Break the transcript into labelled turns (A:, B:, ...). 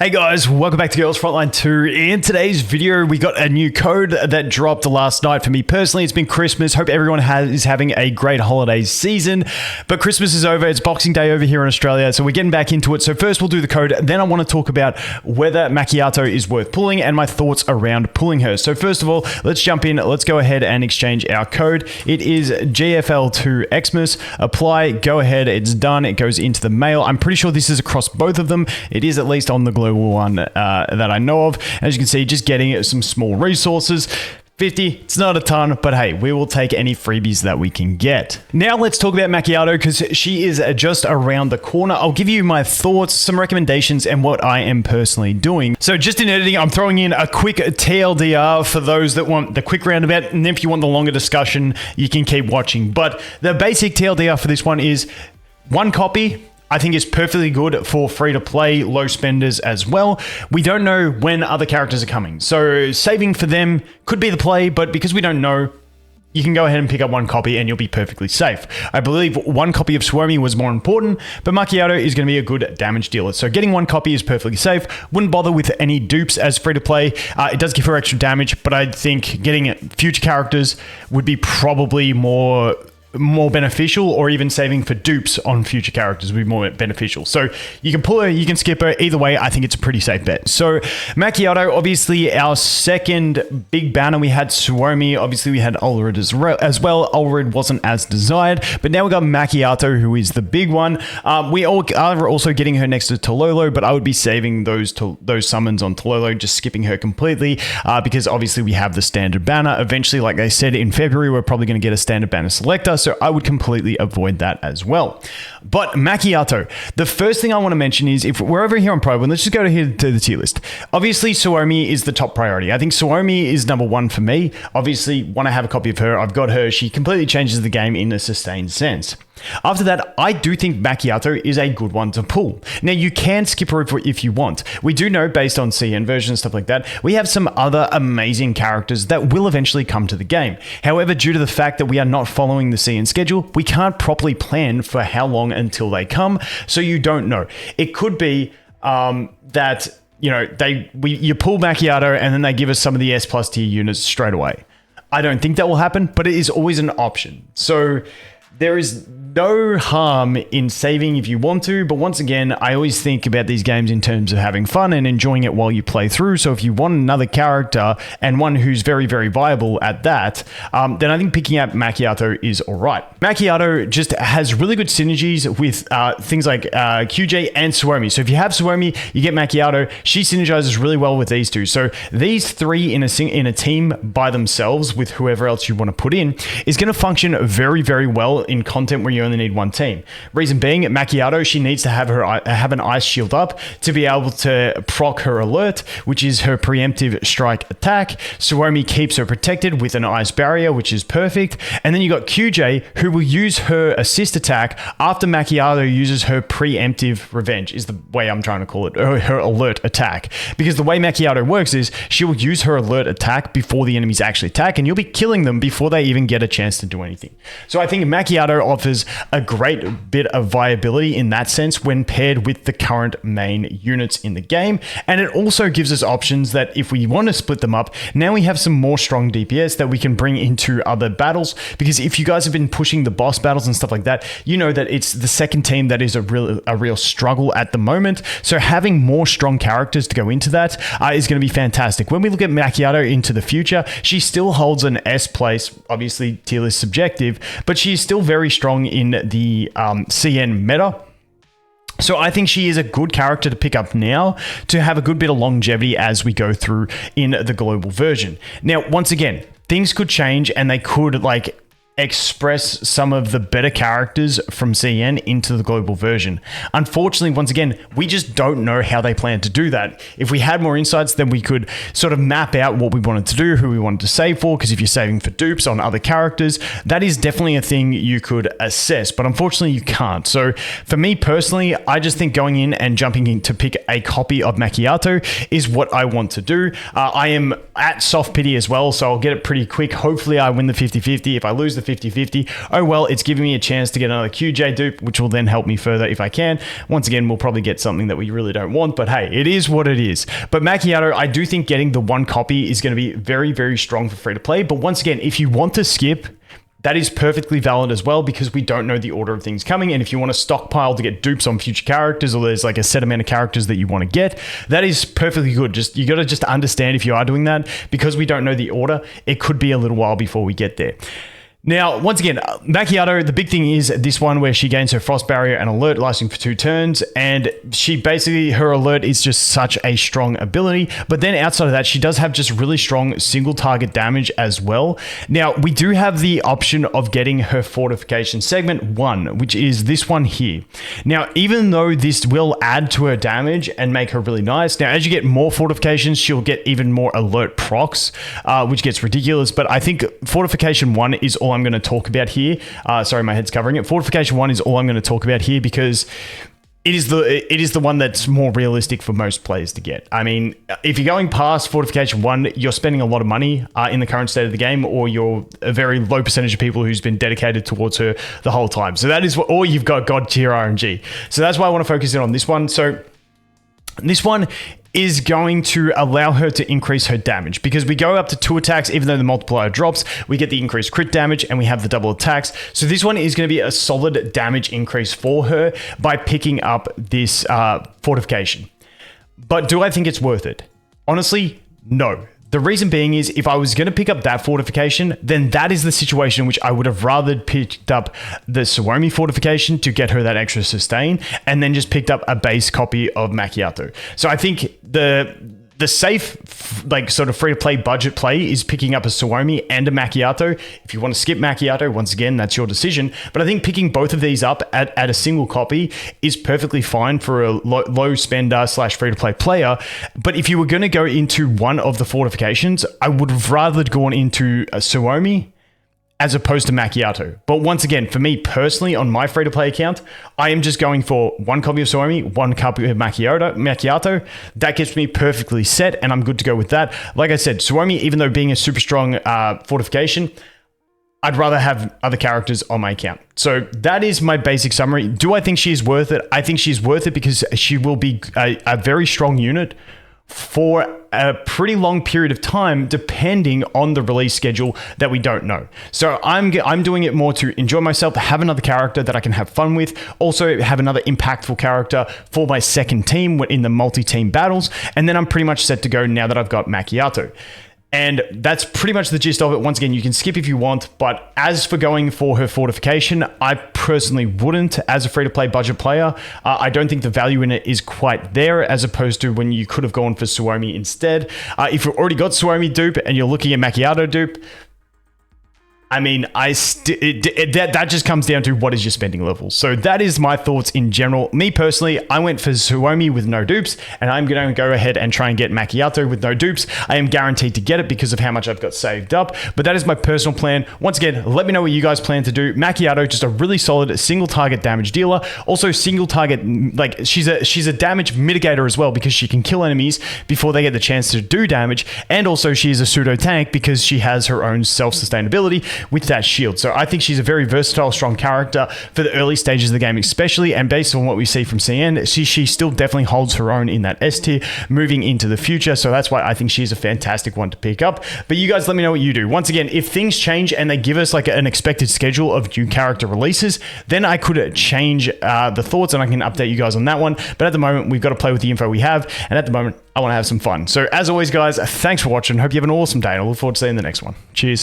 A: Hey guys, welcome back to Girls Frontline 2. In today's video, we got a new code that dropped last night. For me personally, it's been Christmas. Hope everyone is having a great holiday season. But Christmas is over. It's Boxing Day over here in Australia, so we're getting back into it. So first we'll do the code. Then I want to talk about whether Macchiato is worth pulling and my thoughts around pulling her. So first of all, let's jump in. Let's go ahead and exchange our code. It is GFL2 Xmas. Apply. Go ahead. It's done. It goes into the mail. I'm pretty sure this is across both of them. It is at least on the global one that I know of. As you can see, just getting some small resources. 50, it's not a ton, but hey, we will take any freebies that we can get. Now let's talk about Macchiato because she is just around the corner. I'll give you my thoughts, some recommendations, and what I am personally doing. So just in editing, I'm throwing in a quick TLDR for those that want the quick roundabout, and then if you want the longer discussion, you can keep watching. But the basic TLDR for this one is one copy. I think it's perfectly good for free-to-play, low spenders as well. We don't know when other characters are coming, so saving for them could be the play, but because we don't know, you can go ahead and pick up one copy and you'll be perfectly safe. I believe one copy of Swarmy was more important, but Macchiato is going to be a good damage dealer. So getting one copy is perfectly safe. Wouldn't bother with any dupes as free-to-play. It does give her extra damage, but I think getting future characters would be probably more beneficial, or even saving for dupes on future characters would be more beneficial. So you can pull her, you can skip her. Either way, I think it's a pretty safe bet. So Macchiato, obviously our second big banner. We had Suomi, obviously we had Ulrid as well. Ulrid wasn't as desired, but now we got Macchiato, who is the big one. We are also getting her next to Tololo, but I would be saving those summons on Tololo, just skipping her completely, because obviously we have the standard banner. Eventually, like I said, in February, we're probably going to get a standard banner selector, so I would completely avoid that as well. But Macchiato, the first thing I want to mention is, if we're over here on Pro, let's just go to the tier list. Obviously, Suomi is the top priority. I think Suomi is number one for me. Obviously, want to have a copy of her. I've got her. She completely changes the game in a sustained sense. After that, I do think Macchiato is a good one to pull. Now, you can skip her if you want. We do know, based on CN version and stuff like that, we have some other amazing characters that will eventually come to the game. However, due to the fact that we are not following the CN schedule, we can't properly plan for how long until they come, so you don't know. It could be that, you know, you pull Macchiato and then they give us some of the S+ tier units straight away. I don't think that will happen, but it is always an option. So there is no harm in saving if you want to, but once again, I always think about these games in terms of having fun and enjoying it while you play through. So if you want another character and one who's very, very viable at that, then I think picking up Macchiato is all right. Macchiato just has really good synergies with things like QJ and Suomi. So if you have Suomi, you get Macchiato. She synergizes really well with these two. So these three in a team by themselves with whoever else you want to put in is going to function very, very well in content where you only need one team. Reason being, Macchiato, she needs to have an ice shield up to be able to proc her alert, which is her preemptive strike attack. Suomi keeps her protected with an ice barrier, which is perfect. And then you got QJ, who will use her assist attack after Macchiato uses her preemptive revenge, is the way I'm trying to call it, or her alert attack. Because the way Macchiato works is she will use her alert attack before the enemies actually attack, and you'll be killing them before they even get a chance to do anything. So I think Macchiato offers a great bit of viability in that sense when paired with the current main units in the game. And it also gives us options that if we want to split them up, now we have some more strong DPS that we can bring into other battles. Because if you guys have been pushing the boss battles and stuff like that, you know that it's the second team that is a real struggle at the moment. So having more strong characters to go into that is going to be fantastic. When we look at Macchiato into the future, she still holds an S place. Obviously, tier list subjective, but she's still very strong in the CN meta. So I think she is a good character to pick up now to have a good bit of longevity as we go through in the global version. Now, once again, things could change and they could express some of the better characters from CN into the global version. Unfortunately, once again, we just don't know how they plan to do that. If we had more insights, then we could sort of map out what we wanted to do, who we wanted to save for, because if you're saving for dupes on other characters, that is definitely a thing you could assess, but unfortunately you can't. So for me personally, I just think going in and jumping in to pick a copy of Macchiato is what I want to do. I am at soft pity as well, so I'll get it pretty quick. Hopefully I win the 50-50. If I lose the 50-50, oh well, it's giving me a chance to get another QJ dupe, which will then help me further if I can. Once again, we'll probably get something that we really don't want, but hey, it is what it is. But Macchiato, I do think getting the one copy is going to be very, very strong for free to play. But once again, if you want to skip, that is perfectly valid as well, because we don't know the order of things coming. And if you want to stockpile to get dupes on future characters, or there's like a set amount of characters that you want to get, that is perfectly good. You got to just understand, if you are doing that, because we don't know the order, it could be a little while before we get there. Now, once again, Macchiato, the big thing is this one where she gains her frost barrier and alert lasting for 2 turns, and she basically, her alert is just such a strong ability. But then outside of that, she does have just really strong single target damage as well. Now, we do have the option of getting her Fortification segment 1, which is this one here. Now, even though this will add to her damage and make her really nice, now as you get more fortifications, she'll get even more alert procs, which gets ridiculous. But I think Fortification 1 is all I'm going to talk about here. Sorry, my head's covering it. Fortification 1 is all I'm going to talk about here, because it is the one that's more realistic for most players to get. I mean, if you're going past Fortification 1, you're spending a lot of money in the current state of the game, or you're a very low percentage of people who's been dedicated towards her the whole time. So that is what, or you've got God tier RNG. So that's why I want to focus in on this one. So this one is going to allow her to increase her damage, because we go up to 2 attacks. Even though the multiplier drops, we get the increased crit damage and we have the double attacks. So this one is going to be a solid damage increase for her by picking up this fortification. But do I think it's worth it? Honestly, no. The reason being is, if I was going to pick up that fortification, then that is the situation in which I would have rather picked up the Suomi fortification to get her that extra sustain, and then just picked up a base copy of Macchiato. So I think the safe, like, sort of free-to-play budget play is picking up a Suomi and a Macchiato. If you want to skip Macchiato, once again, that's your decision. But I think picking both of these up at a single copy is perfectly fine for a low spender / free-to-play player. But if you were going to go into one of the fortifications, I would have rather gone into a Suomi as opposed to Macchiato. But once again, for me personally, on my free-to-play account, I am just going for 1 copy of Suomi, 1 copy of Macchiato. That gets me perfectly set, and I'm good to go with that. Like I said, Suomi, even though being a super strong fortification, I'd rather have other characters on my account. So that is my basic summary. Do I think she's worth it? I think she's worth it because she will be a very strong unit for a pretty long period of time, depending on the release schedule that we don't know. So I'm doing it more to enjoy myself, have another character that I can have fun with, also have another impactful character for my second team in the multi-team battles, and then I'm pretty much set to go now that I've got Macchiato. And that's pretty much the gist of it. Once again, you can skip if you want, but as for going for her fortification, I personally wouldn't as a free-to-play budget player. I don't think the value in it is quite there, as opposed to when you could have gone for Suomi instead. If you've already got Suomi dupe and you're looking at Macchiato dupe, I mean, that just comes down to what is your spending level. So that is my thoughts in general. Me personally, I went for Suomi with no dupes, and I'm going to go ahead and try and get Macchiato with no dupes. I am guaranteed to get it because of how much I've got saved up, but that is my personal plan. Once again, let me know what you guys plan to do. Macchiato, just a really solid single target damage dealer. Also single target, like, she's a damage mitigator as well, because she can kill enemies before they get the chance to do damage. And also she is a pseudo tank because she has her own self-sustainability with that shield. So I think she's a very versatile, strong character for the early stages of the game especially, and based on what we see from CN, she still definitely holds her own in that S tier moving into the future. So that's why I think she's a fantastic one to pick up. But you guys let me know what you do. Once again, if things change and they give us like an expected schedule of new character releases, then I could change the thoughts and I can update you guys on that one. But at the moment, we've got to play with the info we have, and at the moment, I want to have some fun. So as always, guys, thanks for watching. Hope you have an awesome day, and I look forward to seeing you in the next one. Cheers.